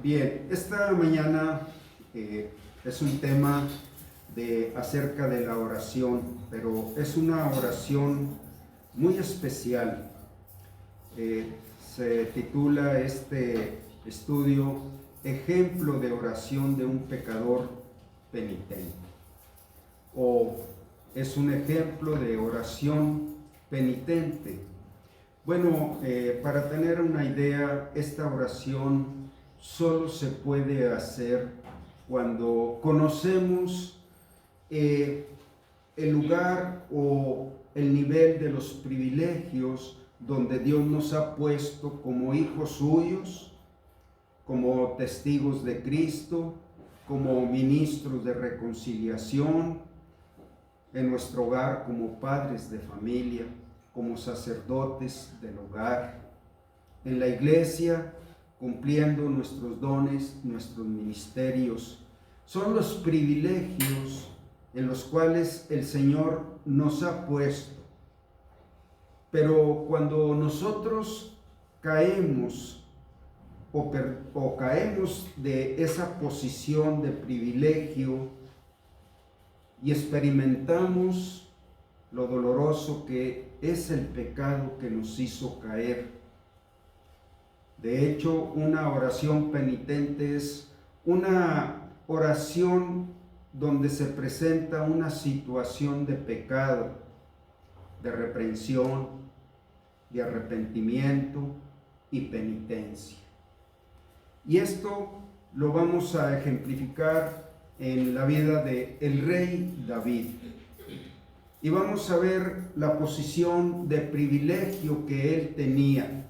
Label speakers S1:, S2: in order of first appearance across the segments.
S1: Bien, esta mañana es un tema acerca de la oración, pero es una oración muy especial. Se titula este estudio Ejemplo de oración de un pecador penitente, o es un ejemplo de oración penitente. Bueno, para tener una idea, esta oración solo se puede hacer cuando conocemos el lugar o el nivel de los privilegios donde Dios nos ha puesto como hijos suyos, como testigos de Cristo, como ministros de reconciliación, en nuestro hogar como padres de familia, como sacerdotes del hogar, en la iglesia, cumpliendo nuestros dones, nuestros ministerios. Son los privilegios en los cuales el Señor nos ha puesto. Pero cuando nosotros caemos o caemos de esa posición de privilegio y experimentamos lo doloroso que es el pecado que nos hizo caer. De hecho, una oración penitente es una oración donde se presenta una situación de pecado, de reprensión, de arrepentimiento y penitencia. Y esto lo vamos a ejemplificar en la vida del rey David. Y vamos a ver la posición de privilegio que él tenía.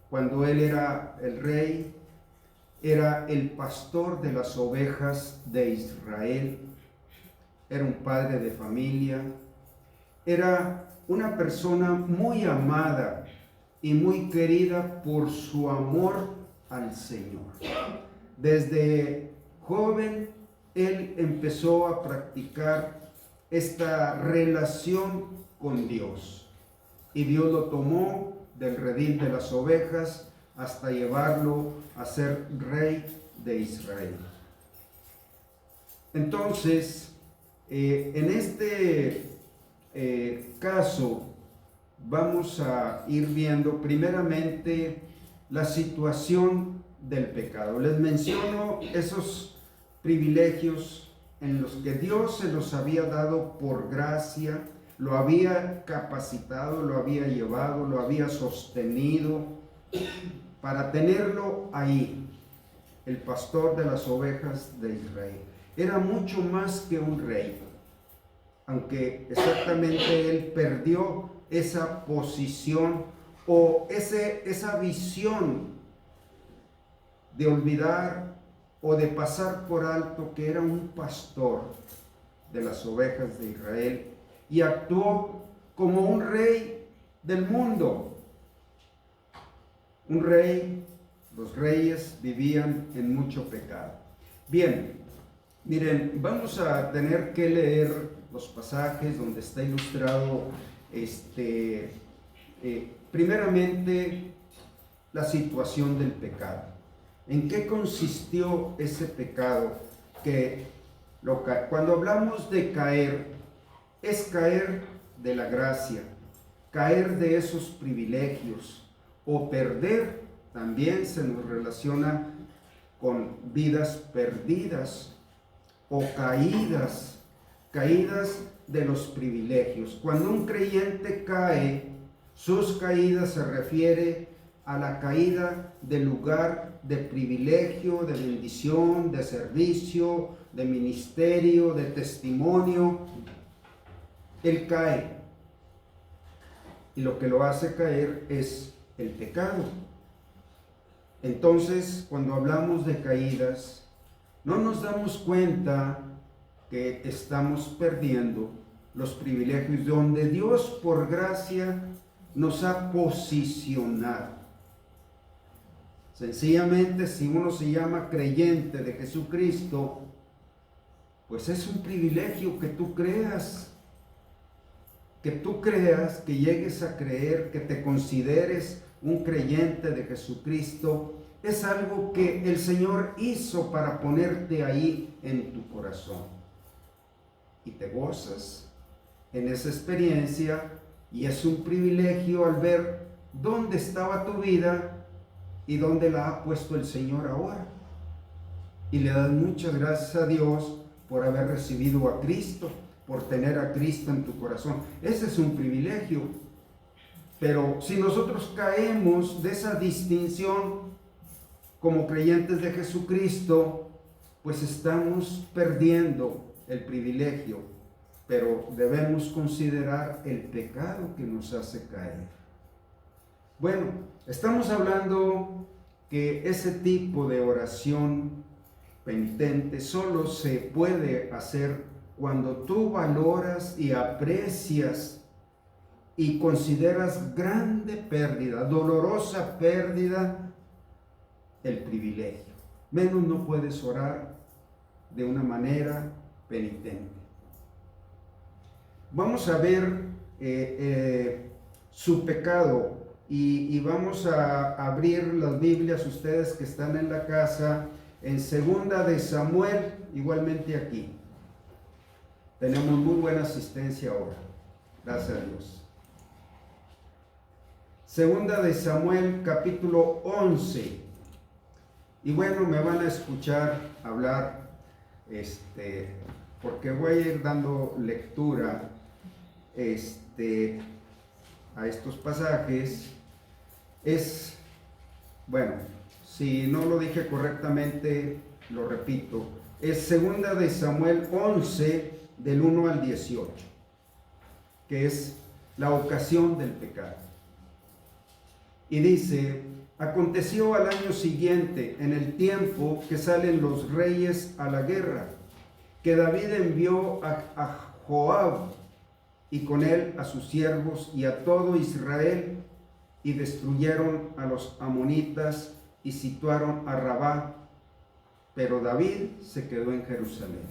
S1: Cuando él era el rey, era el pastor de las ovejas de Israel, era un padre de familia, era una persona muy amada y muy querida por su amor al Señor. Desde joven, él empezó a practicar esta relación con Dios y Dios lo tomó del redil de las ovejas hasta llevarlo a ser rey de Israel. Entonces, en este caso vamos a ir viendo primeramente la situación del pecado. Les menciono esos privilegios en los que Dios se los había dado por gracia, lo había capacitado, lo había llevado, lo había sostenido para tenerlo ahí, el pastor de las ovejas de Israel. Era mucho más que un rey, aunque exactamente él perdió esa posición o esa visión de olvidar o de pasar por alto que era un pastor de las ovejas de Israel y actuó como un rey del mundo. Un rey, los reyes vivían en mucho pecado. Bien, miren, vamos a tener que leer los pasajes donde está ilustrado primeramente la situación del pecado. ¿En qué consistió ese pecado? Cuando hablamos de caer, es caer de la gracia, caer de esos privilegios, o perder también se nos relaciona con vidas perdidas o caídas de los privilegios. Cuando un creyente cae, sus caídas se refiere a la caída del lugar de privilegio, de bendición, de servicio, de ministerio, de testimonio. Él cae y lo que lo hace caer es el pecado. Entonces, cuando hablamos de caídas, no nos damos cuenta que estamos perdiendo los privilegios donde Dios por gracia nos ha posicionado. Sencillamente, si uno se llama creyente de Jesucristo, pues es un privilegio que tú creas, que llegues a creer, que te consideres un creyente de Jesucristo, es algo que el Señor hizo para ponerte ahí en tu corazón. Y te gozas en esa experiencia y es un privilegio al ver dónde estaba tu vida y dónde la ha puesto el Señor ahora. Y le das muchas gracias a Dios por haber recibido a Cristo, por tener a Cristo en tu corazón. Ese es un privilegio. Pero si nosotros caemos de esa distinción como creyentes de Jesucristo, pues estamos perdiendo el privilegio. Pero debemos considerar el pecado que nos hace caer. Bueno, estamos hablando que ese tipo de oración penitente solo se puede hacer cuando tú valoras y aprecias y consideras grande pérdida, dolorosa pérdida, el privilegio. Menos no puedes orar de una manera penitente. Vamos a ver su pecado y vamos a abrir las Biblias, ustedes que están en la casa, en 2 de Samuel, igualmente aquí. Tenemos muy buena asistencia ahora, gracias a Dios. 2 de Samuel, capítulo 11. Y bueno, me van a escuchar hablar, porque voy a ir dando lectura a estos pasajes. Bueno, si no lo dije correctamente, lo repito. Es 2 de Samuel 11, del 1 al 18, que es la ocasión del pecado. Y dice: aconteció al año siguiente, en el tiempo que salen los reyes a la guerra, que David envió a Joab y con él a sus siervos y a todo Israel, y destruyeron a los amonitas y situaron a Rabá, pero David se quedó en Jerusalén.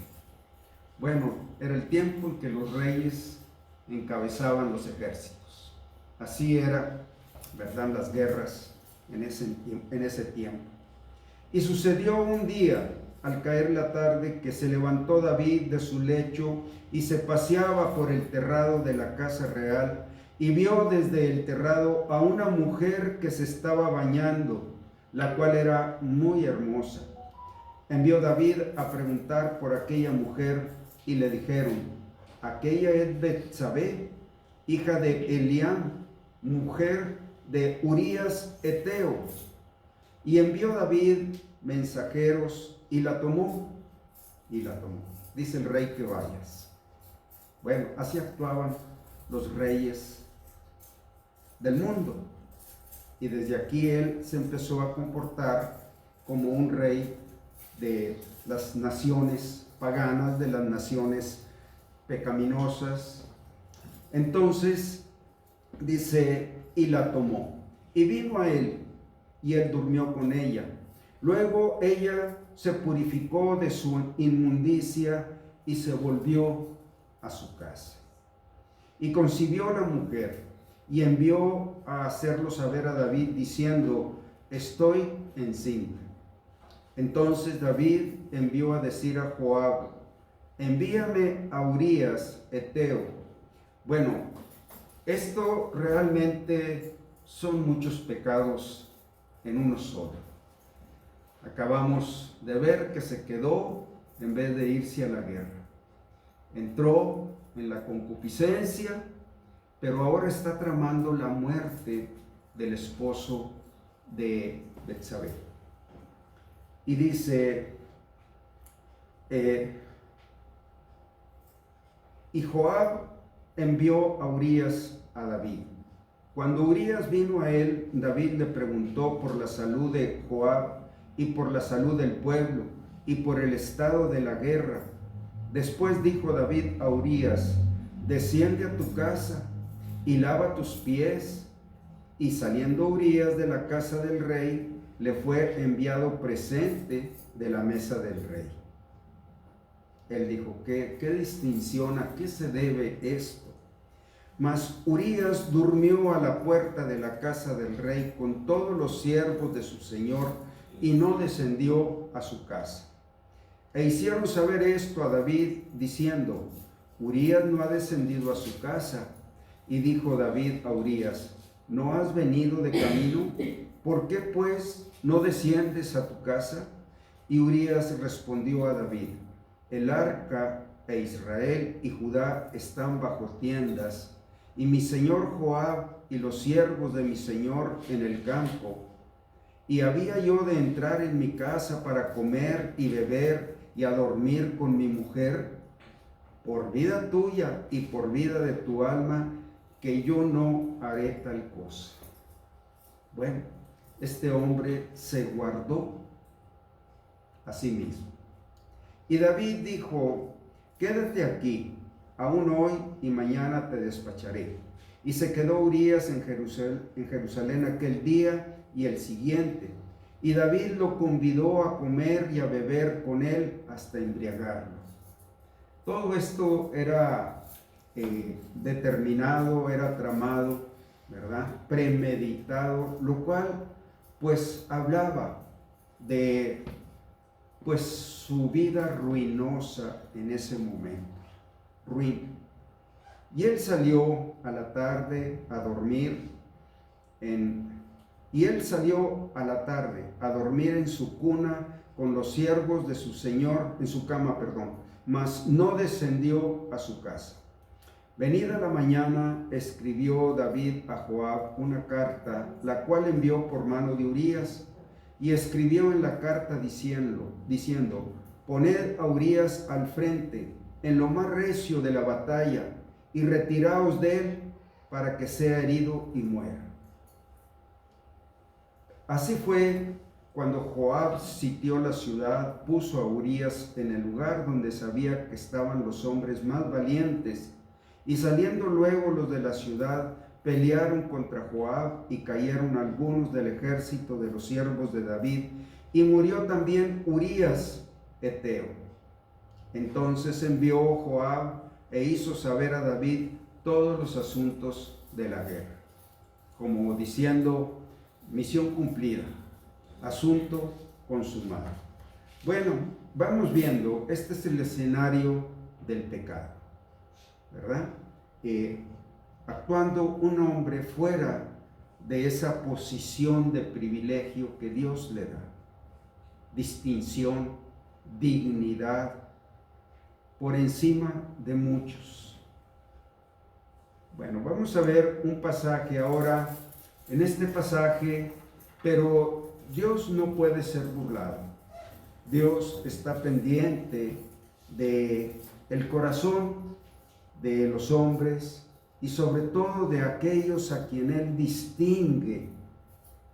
S1: Bueno, era el tiempo en que los reyes encabezaban los ejércitos. Así era, ¿verdad?, las guerras en ese tiempo. Y sucedió un día, al caer la tarde, que se levantó David de su lecho y se paseaba por el terrado de la casa real, y vio desde el terrado a una mujer que se estaba bañando, la cual era muy hermosa. Envió David a preguntar por aquella mujer, y le dijeron: aquella es Betsabé, hija de Eliam, mujer de Urías Eteo. Y envió David mensajeros y la tomó. Dice el rey que vayas. Bueno, así actuaban los reyes del mundo. Y desde aquí él se empezó a comportar como un rey de las naciones paganas, de las naciones pecaminosas. Entonces dice: y la tomó, y vino a él, y él durmió con ella. Luego ella se purificó de su inmundicia y se volvió a su casa. Y concibió la mujer, y envió a hacerlo saber a David, diciendo: estoy encinta. Entonces David envió a decir a Joab: envíame a Urías Eteo. Bueno, esto realmente son muchos pecados en uno solo. Acabamos de ver que se quedó en vez de irse a la guerra. Entró en la concupiscencia, pero ahora está tramando la muerte del esposo de Betsabé. Y dice: y Joab envió a Urías a David. Cuando Urías vino a él, David le preguntó por la salud de Joab y por la salud del pueblo y por el estado de la guerra. Después dijo David a Urías: desciende a tu casa y lava tus pies. Y saliendo Urías de la casa del rey, le fue enviado presente de la mesa del rey. Él dijo: ¿qué distinción? ¿A qué se debe esto? Mas Urías durmió a la puerta de la casa del rey con todos los siervos de su señor y no descendió a su casa. E hicieron saber esto a David, diciendo: Urías no ha descendido a su casa. Y dijo David a Urías: ¿No has venido de camino? ¿Por qué pues no desciendes a tu casa? Y Urías respondió a David: El arca e Israel y Judá están bajo tiendas, y mi señor Joab y los siervos de mi señor en el campo. Y había yo de entrar en mi casa para comer y beber y a dormir con mi mujer. Por vida tuya y por vida de tu alma, que yo no haré tal cosa. Bueno, este hombre se guardó a sí mismo. Y David dijo: Quédate aquí, aún hoy y mañana te despacharé. Y se quedó Urías en Jerusalén aquel día y el siguiente. Y David lo convidó a comer y a beber con él hasta embriagarlo. Todo esto era determinado, era tramado, ¿verdad? Premeditado, lo cual pues hablaba de pues su vida ruinosa en ese momento, ruin. Y él salió a la tarde a dormir en su cuna con los siervos de su señor, en su cama, mas no descendió a su casa. Venida la mañana, escribió David a Joab una carta, la cual envió por mano de Urías, y escribió en la carta diciendo: Poned a Urías al frente, en lo más recio de la batalla, y retiraos de él, para que sea herido y muera. Así fue cuando Joab sitió la ciudad, puso a Urías en el lugar donde sabía que estaban los hombres más valientes, y saliendo luego los de la ciudad, pelearon contra Joab, y cayeron algunos del ejército de los siervos de David, y murió también Urías Eteo. Entonces envió Joab e hizo saber a David todos los asuntos de la guerra, como diciendo: misión cumplida, asunto consumado. Bueno, vamos viendo, este es el escenario del pecado, ¿verdad? Actuando un hombre fuera de esa posición de privilegio que Dios le da, distinción, dignidad, por encima de muchos. Bueno, vamos a ver un pasaje ahora, en este pasaje, pero Dios no puede ser burlado. Dios está pendiente de el corazón de los hombres y sobre todo de aquellos a quien Él distingue,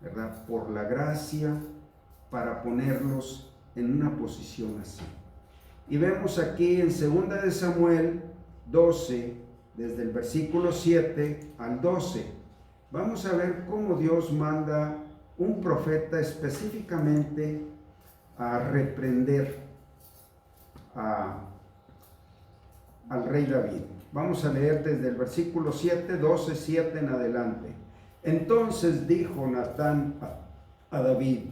S1: ¿verdad?, por la gracia, para ponerlos en una posición así. Y vemos aquí en 2 de Samuel 12, desde el versículo 7 al 12, vamos a ver cómo Dios manda un profeta específicamente a reprender al rey David. Vamos a leer desde el versículo 7, 12, 7 en adelante. Entonces dijo Natán a David: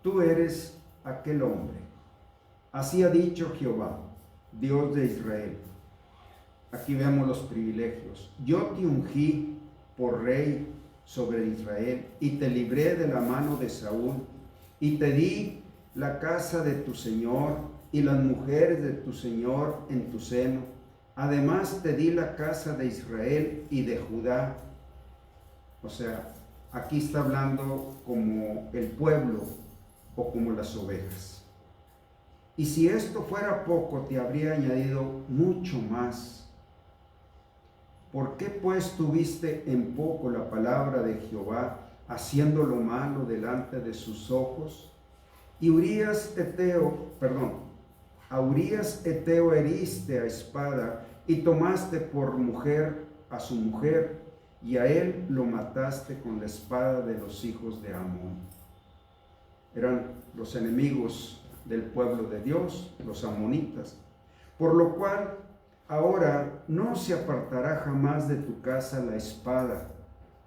S1: tú eres aquel hombre. Así ha dicho Jehová, Dios de Israel. Aquí vemos los privilegios. Yo te ungí por rey sobre Israel y te libré de la mano de Saúl y te di la casa de tu señor y las mujeres de tu señor en tu seno. Además te di la casa de Israel y de Judá. O sea, aquí está hablando como el pueblo o como las ovejas. Y si esto fuera poco, te habría añadido mucho más. ¿Por qué pues tuviste en poco la palabra de Jehová, haciendo lo malo delante de sus ojos? Y a Urías Eteo heriste a espada y tomaste por mujer a su mujer, y a él lo mataste con la espada de los hijos de Amón. Eran los enemigos del pueblo de Dios, los amonitas. Por lo cual, ahora no se apartará jamás de tu casa la espada,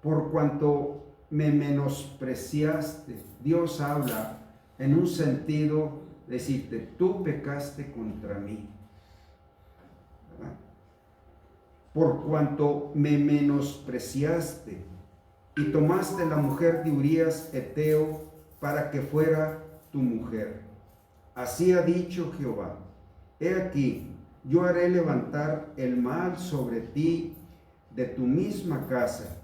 S1: por cuanto me menospreciaste. Dios habla en un sentido, decirte, tú pecaste contra mí, ¿verdad? Por cuanto me menospreciaste y tomaste la mujer de Urías Heteo para que fuera tu mujer. Así ha dicho Jehová: he aquí, yo haré levantar el mal sobre ti de tu misma casa,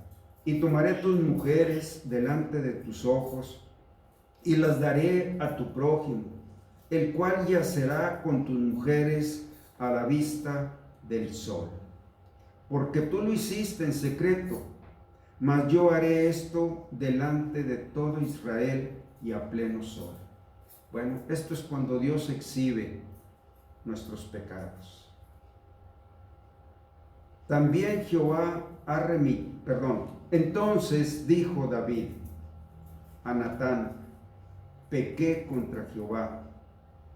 S1: y tomaré tus mujeres delante de tus ojos, y las daré a tu prójimo, el cual yacerá con tus mujeres a la vista del sol. Porque tú lo hiciste en secreto, mas yo haré esto delante de todo Israel y a pleno sol. Bueno, esto es cuando Dios exhibe nuestros pecados. También Jehová ha entonces dijo David a Natán: pequé contra Jehová.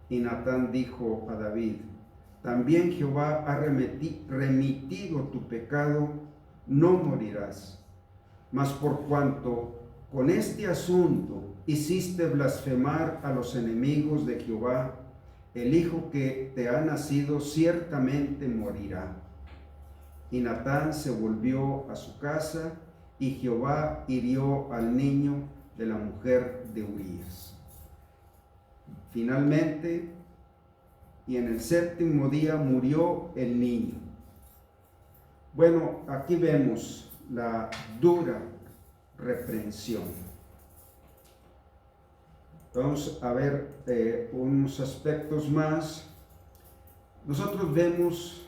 S1: Y Natán dijo a David: también Jehová ha remitido tu pecado, no morirás. Mas por cuanto con este asunto hiciste blasfemar a los enemigos de Jehová, el hijo que te ha nacido ciertamente morirá. Y Natán se volvió a su casa, y Jehová hirió al niño de la mujer de Urías. Finalmente, y en el séptimo día murió el niño. Bueno, aquí vemos la dura reprensión. Vamos a ver unos aspectos más. Nosotros vemos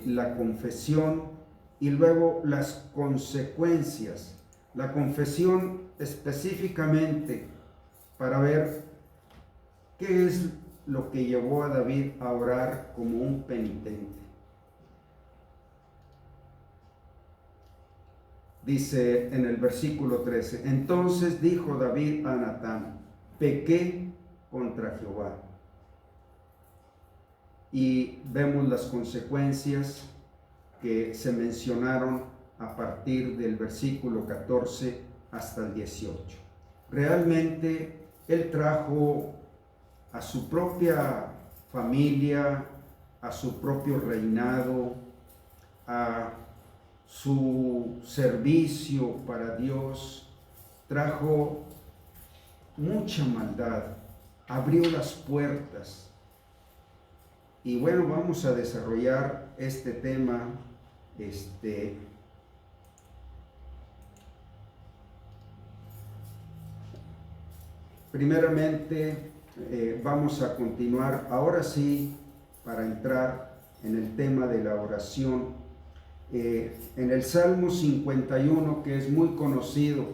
S1: la confesión y luego las consecuencias. La confesión específicamente para ver qué es lo que llevó a David a orar como un penitente. Dice en el versículo 13: entonces dijo David a Natán: pequé contra Jehová. Y vemos las consecuencias que se mencionaron a partir del versículo 14 hasta el 18. Realmente él trajo a su propia familia, a su propio reinado, a su servicio para Dios, trajo mucha maldad, abrió las puertas. Y bueno, vamos a desarrollar este tema, primeramente vamos a continuar, ahora sí, para entrar en el tema de la oración, en el Salmo 51, que es muy conocido,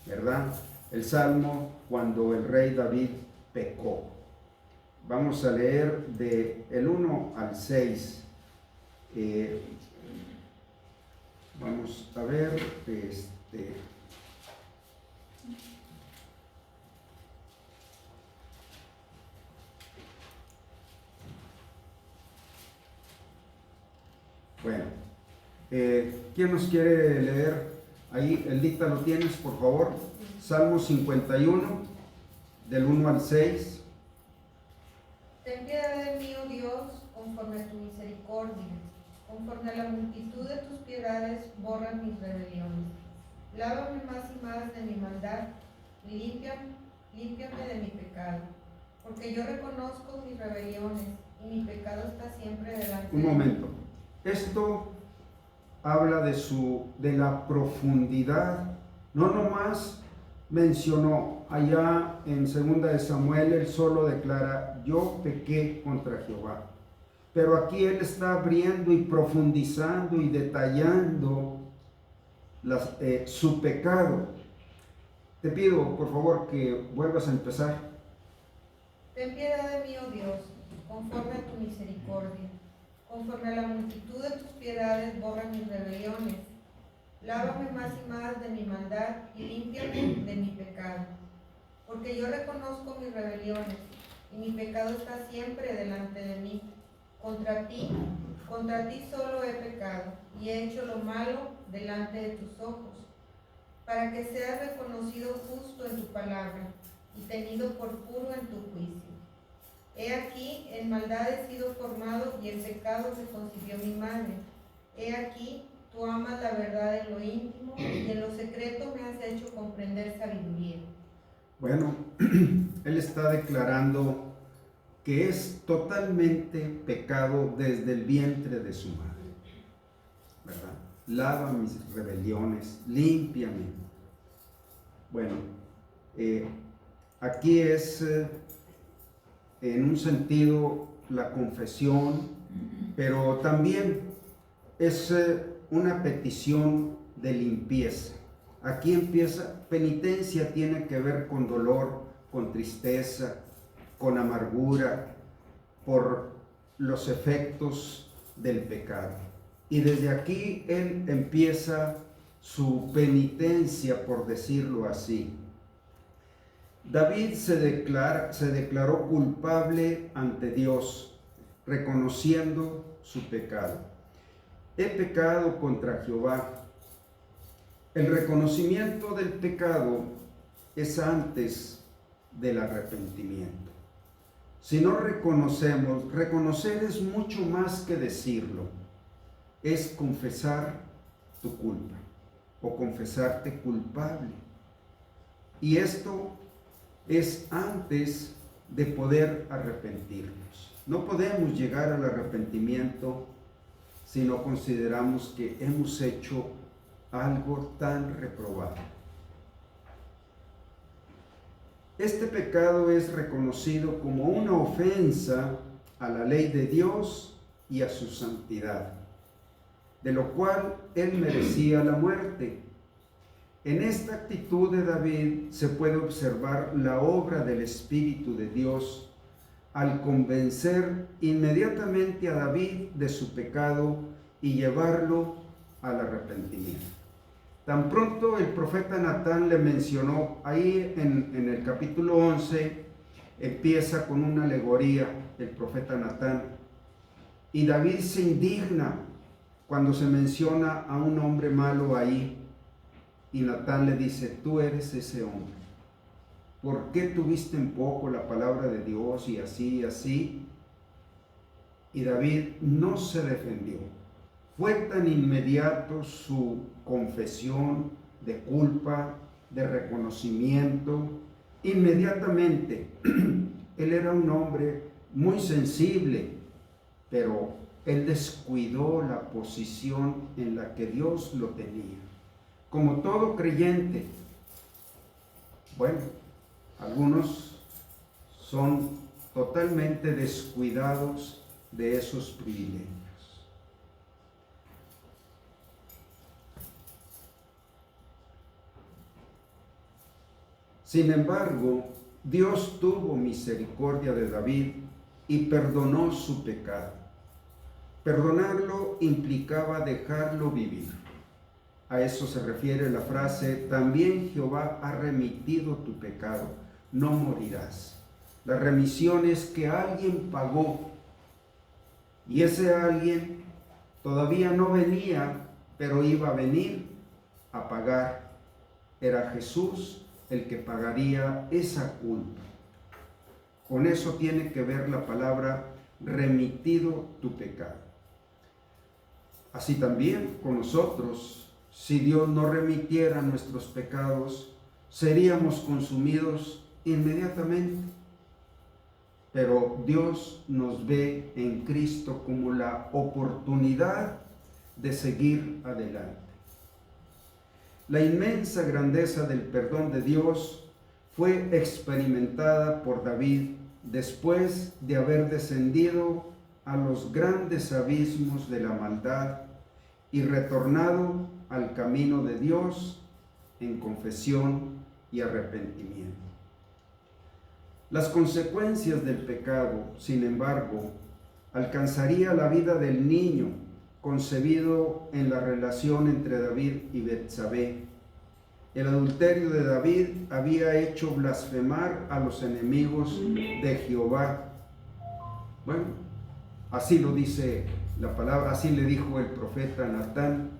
S1: ¿verdad? El Salmo cuando el rey David pecó. Vamos a leer del 1 al 6. Vamos a ver, bueno, ¿quién nos quiere leer? Ahí, Eldita, ¿lo tienes, por favor? Salmo 51, del 1 al 6.
S2: Ten piedad de mí, oh Dios, conforme a tu misericordia. Conforme a la multitud de tus piedades, borra mis rebeliones. Lávame más y más de mi maldad, y límpiame de mi pecado. Porque yo reconozco mis rebeliones, y mi pecado está siempre delante de mí.
S1: Un momento. Esto habla de la profundidad. No nomás mencionó allá en 2 de Samuel, él solo declara: yo pequé contra Jehová. Pero aquí él está abriendo y profundizando y detallando su pecado. Te pido, por favor, que vuelvas a empezar.
S2: Ten piedad de mí, oh Dios, conforme a tu misericordia. Conforme a la multitud de tus piedades, borra mis rebeliones. Lávame más y más de mi maldad y límpiame de mi pecado. Porque yo reconozco mis rebeliones, y mi pecado está siempre delante de mí. Contra ti solo he pecado, y he hecho lo malo delante de tus ojos, para que seas reconocido justo en tu palabra, y tenido por puro en tu juicio. He aquí, en maldad he sido formado y en pecado me concibió mi madre. He aquí, tú amas la verdad en lo íntimo y en lo secreto me has hecho comprender sabiduría.
S1: Bueno, él está declarando que es totalmente pecado desde el vientre de su madre, ¿verdad? Lava mis rebeliones, límpiame. Bueno, aquí es en un sentido la confesión, pero también es una petición de limpieza. Aquí empieza, penitencia tiene que ver con dolor, con tristeza, con amargura, por los efectos del pecado. Y desde aquí él empieza su penitencia, por decirlo así. David se declaró culpable ante Dios, reconociendo su pecado. He pecado contra Jehová. El reconocimiento del pecado es antes del arrepentimiento. Si no reconocemos, reconocer es mucho más que decirlo, es confesar tu culpa o confesarte culpable. Y esto es antes de poder arrepentirnos. No podemos llegar al arrepentimiento si no consideramos que hemos hecho algo tan reprobable. Este pecado es reconocido como una ofensa a la ley de Dios y a su santidad, de lo cual él merecía la muerte. En esta actitud de David se puede observar la obra del Espíritu de Dios al convencer inmediatamente a David de su pecado y llevarlo al arrepentimiento. Tan pronto el profeta Natán le mencionó, ahí en el capítulo 11, empieza con una alegoría el profeta Natán, y David se indigna cuando se menciona a un hombre malo ahí, y Natán le dice, tú eres ese hombre. ¿Por qué tuviste en poco la palabra de Dios y así y así? Y David no se defendió. Fue tan inmediato su confesión de culpa, de reconocimiento. Inmediatamente, él era un hombre muy sensible, pero él descuidó la posición en la que Dios lo tenía. Como todo creyente, bueno, algunos son totalmente descuidados de esos privilegios. Sin embargo, Dios tuvo misericordia de David y perdonó su pecado. Perdonarlo implicaba dejarlo vivir. A eso se refiere la frase, también Jehová ha remitido tu pecado, no morirás. La remisión es que alguien pagó y ese alguien todavía no venía, pero iba a venir a pagar. Era Jesús el que pagaría esa culpa. Con eso tiene que ver la palabra remitido tu pecado. Así también con nosotros, si Dios no remitiera nuestros pecados, seríamos consumidos inmediatamente. Pero Dios nos ve en Cristo como la oportunidad de seguir adelante. La inmensa grandeza del perdón de Dios fue experimentada por David después de haber descendido a los grandes abismos de la maldad y retornado al camino de Dios en confesión y arrepentimiento. Las consecuencias del pecado, sin embargo, alcanzaría la vida del niño concebido en la relación entre David y Betsabé. El adulterio de David había hecho blasfemar a los enemigos de Jehová. Bueno, así lo dice la palabra, así le dijo el profeta Natán,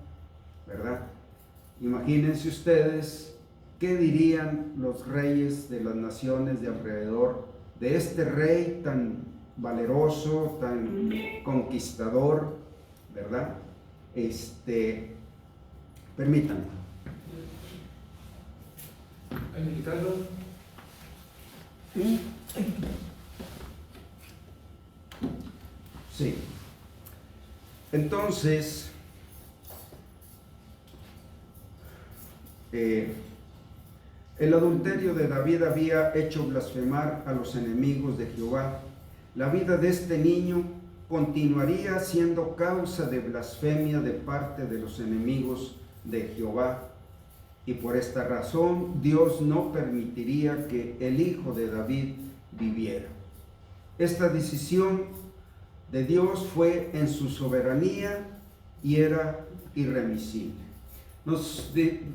S1: ¿verdad? Imagínense ustedes ¿qué dirían los reyes de las naciones de alrededor de este rey tan valeroso, tan conquistador, verdad? Permítanme.
S3: ¿Hay que quitarlo?
S1: Sí. Entonces, el adulterio de David había hecho blasfemar a los enemigos de Jehová. La vida de este niño continuaría siendo causa de blasfemia de parte de los enemigos de Jehová. Y por esta razón Dios no permitiría que el hijo de David viviera. Esta decisión de Dios fue en su soberanía y era irremisible. Nos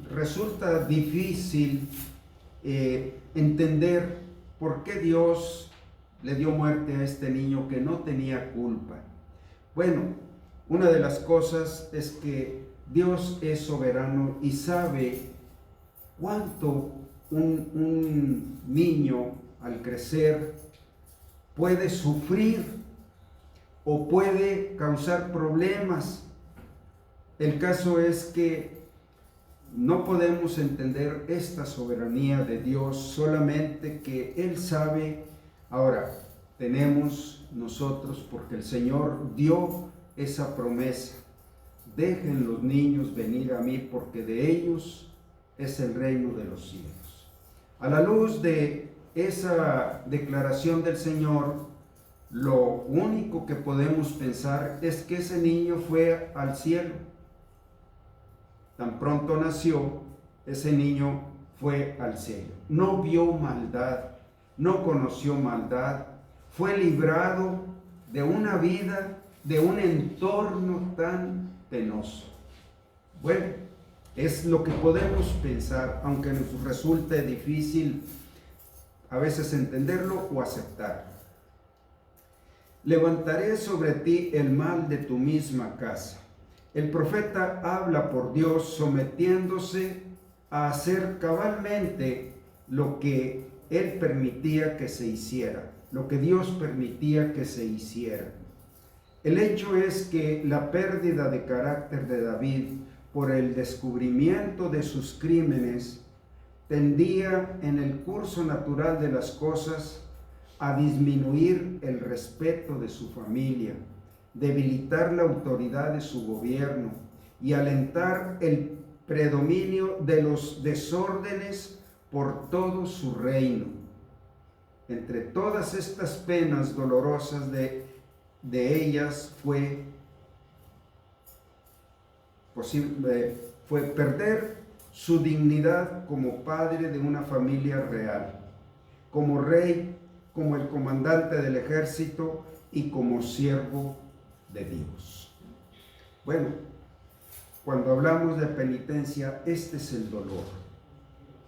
S1: resulta difícil entender por qué Dios le dio muerte a este niño que no tenía culpa. Bueno, una de las cosas es que Dios es soberano y sabe cuánto un niño al crecer puede sufrir o puede causar problemas. El caso es que no podemos entender esta soberanía de Dios, solamente que Él sabe. Ahora, tenemos nosotros, porque el Señor dio esa promesa: dejen los niños venir a mí, porque de ellos es el reino de los cielos. A la luz de esa declaración del Señor, lo único que podemos pensar es que ese niño fue al cielo. Tan pronto nació, ese niño fue al cielo. No vio maldad, no conoció maldad, fue librado de una vida, de un entorno tan penoso. Bueno, es lo que podemos pensar, aunque nos resulte difícil a veces entenderlo o aceptarlo. Levantaré sobre ti el mal de tu misma casa. El profeta habla por Dios sometiéndose a hacer cabalmente lo que él permitía que se hiciera, lo que Dios permitía que se hiciera. El hecho es que la pérdida de carácter de David por el descubrimiento de sus crímenes tendía en el curso natural de las cosas a disminuir el respeto de su familia, debilitar la autoridad de su gobierno y alentar el predominio de los desórdenes por todo su reino. Entre todas estas penas dolorosas de ellas fue perder su dignidad como padre de una familia real, como rey, como el comandante del ejército y como siervo de Dios. Bueno, cuando hablamos de penitencia, este es el dolor.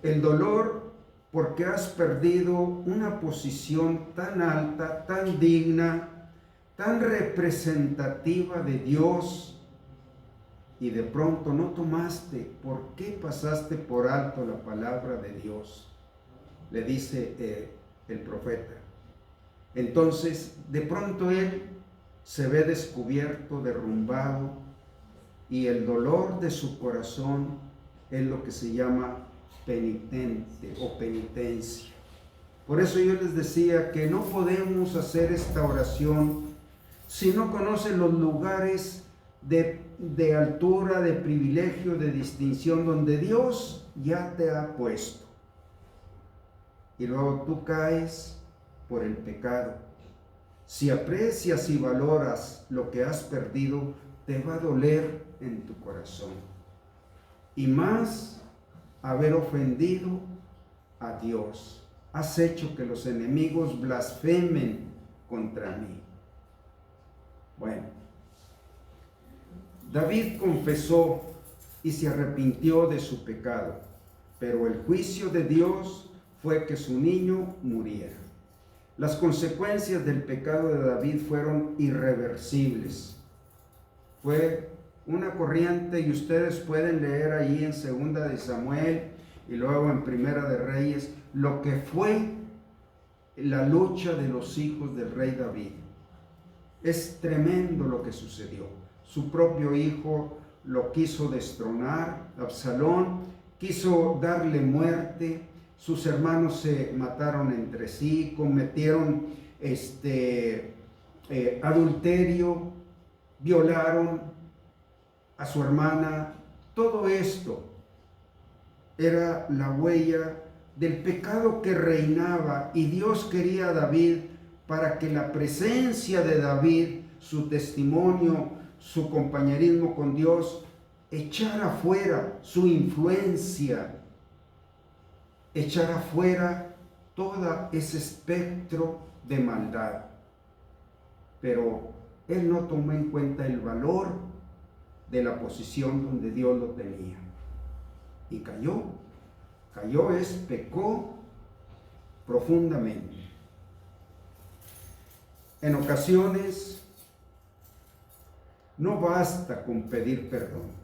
S1: El dolor porque has perdido una posición tan alta, tan digna, tan representativa de Dios, y de pronto no tomaste. ¿Por qué pasaste por alto la palabra de Dios?, le dice el profeta. Entonces, de pronto él se ve descubierto, derrumbado, y el dolor de su corazón es lo que se llama penitente o penitencia. Por eso yo les decía que no podemos hacer esta oración si no conocen los lugares de altura, de privilegio, de distinción, donde Dios ya te ha puesto. Y luego tú caes por el pecado. Si aprecias y valoras lo que has perdido, te va a doler en tu corazón. Y más, haber ofendido a Dios. Has hecho que los enemigos blasfemen contra mí. Bueno, David confesó y se arrepintió de su pecado, pero el juicio de Dios fue que su niño muriera. Las consecuencias del pecado de David fueron irreversibles. Fue una corriente, y ustedes pueden leer ahí en 2 de Samuel y luego en Primera de Reyes, lo que fue la lucha de los hijos del rey David. Es tremendo lo que sucedió. Su propio hijo lo quiso destronar, Absalón quiso darle muerte, sus hermanos se mataron entre sí, cometieron adulterio, violaron a su hermana. Todo esto era la huella del pecado que reinaba, y Dios quería a David para que la presencia de David, su testimonio, su compañerismo con Dios, echara fuera su influencia, echara fuera todo ese espectro de maldad. Pero él no tomó en cuenta el valor de la posición donde Dios lo tenía. Y cayó, pecó profundamente. En ocasiones no basta con pedir perdón.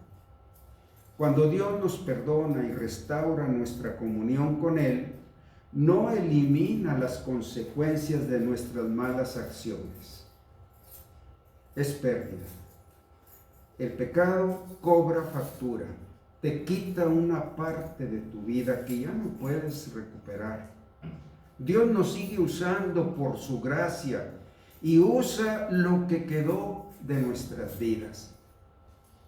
S1: Cuando Dios nos perdona y restaura nuestra comunión con Él, no elimina las consecuencias de nuestras malas acciones. Es pérdida. El pecado cobra factura, te quita una parte de tu vida que ya no puedes recuperar. Dios nos sigue usando por su gracia y usa lo que quedó de nuestras vidas,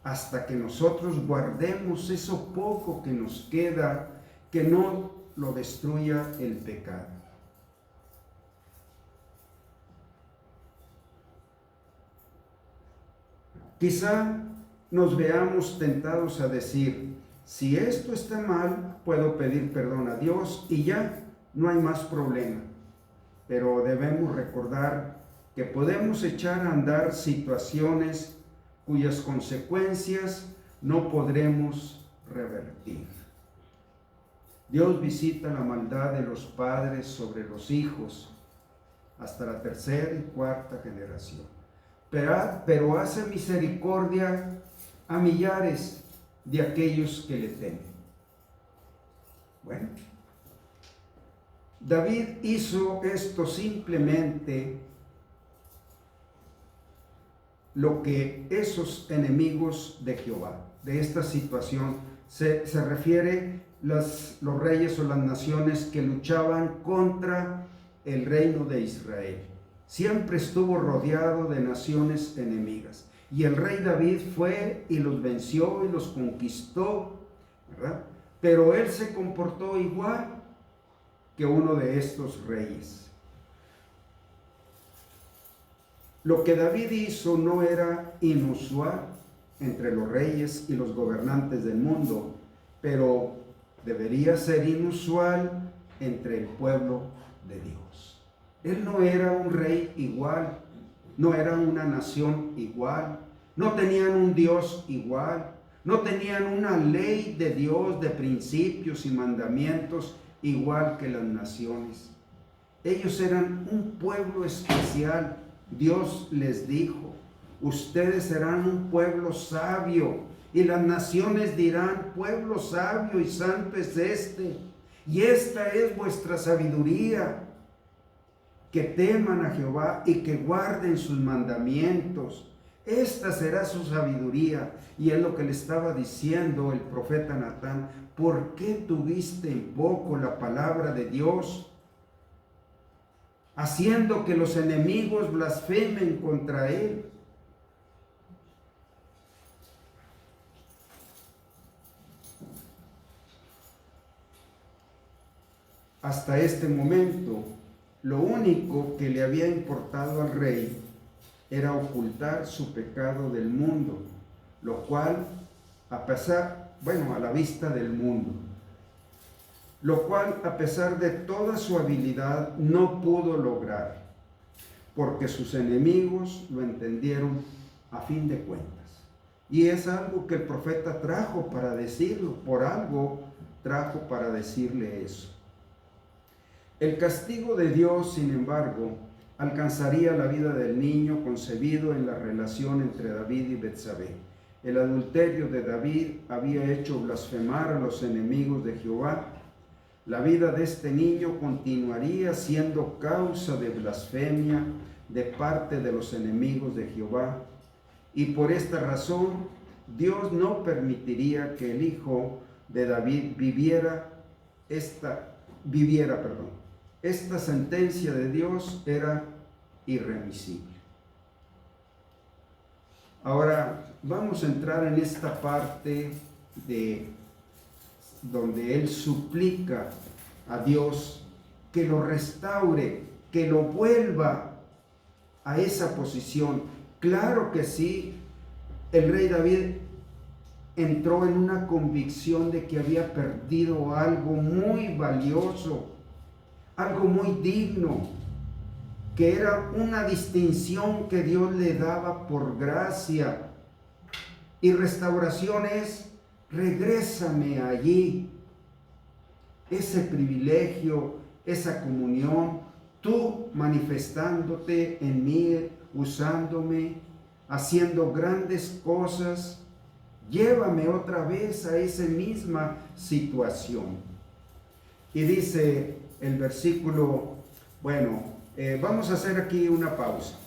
S1: hasta que nosotros guardemos eso poco que nos queda, que no lo destruya el pecado. Quizá nos veamos tentados a decir, si esto está mal, puedo pedir perdón a Dios y ya no hay más problema. Pero debemos recordar que podemos echar a andar situaciones cuyas consecuencias no podremos revertir. Dios visita la maldad de los padres sobre los hijos hasta la tercera y cuarta generación. Pero hace misericordia a millares de aquellos que le temen. Bueno, David hizo esto simplemente lo que esos enemigos de Jehová, de esta situación, se refiere los reyes o las naciones que luchaban contra el reino de Israel. Siempre estuvo rodeado de naciones enemigas. Y el rey David fue y los venció y los conquistó, ¿verdad? Pero él se comportó igual que uno de estos reyes. Lo que David hizo no era inusual entre los reyes y los gobernantes del mundo, pero debería ser inusual entre el pueblo de Dios. Él no era un rey igual, no era una nación igual, no tenían un Dios igual, no tenían una ley de Dios de principios y mandamientos igual que las naciones. Ellos eran un pueblo especial. Dios les dijo, ustedes serán un pueblo sabio, y las naciones dirán, pueblo sabio y santo es este, y esta es vuestra sabiduría, que teman a Jehová y que guarden sus mandamientos. Esta será su sabiduría. Y es lo que le estaba diciendo el profeta Natán, ¿por qué tuviste en poco la palabra de Dios, haciendo que los enemigos blasfemen contra él? Hasta este momento, lo único que le había importado al rey era ocultar su pecado del mundo, lo cual, a la vista del mundo, lo cual, a pesar de toda su habilidad, no pudo lograr, porque sus enemigos lo entendieron a fin de cuentas. Y es algo que el profeta trajo para decirlo, por algo trajo para decirle eso. El castigo de Dios, sin embargo, alcanzaría la vida del niño concebido en la relación entre David y Betsabé. El adulterio de David había hecho blasfemar a los enemigos de Jehová. La vida de este niño continuaría siendo causa de blasfemia de parte de los enemigos de Jehová. Y por esta razón, Dios no permitiría que el hijo de David viviera. Esta sentencia de Dios era irremisible. Ahora vamos a entrar en esta parte de donde él suplica a Dios que lo restaure, que lo vuelva a esa posición. Claro que sí, el rey David entró en una convicción de que había perdido algo muy valioso, algo muy digno, que era una distinción que Dios le daba por gracia. Y restauración es: regrésame allí, ese privilegio, esa comunión, tú manifestándote en mí, usándome, haciendo grandes cosas. Llévame otra vez a esa misma situación. Y dice el versículo, vamos a hacer aquí una pausa.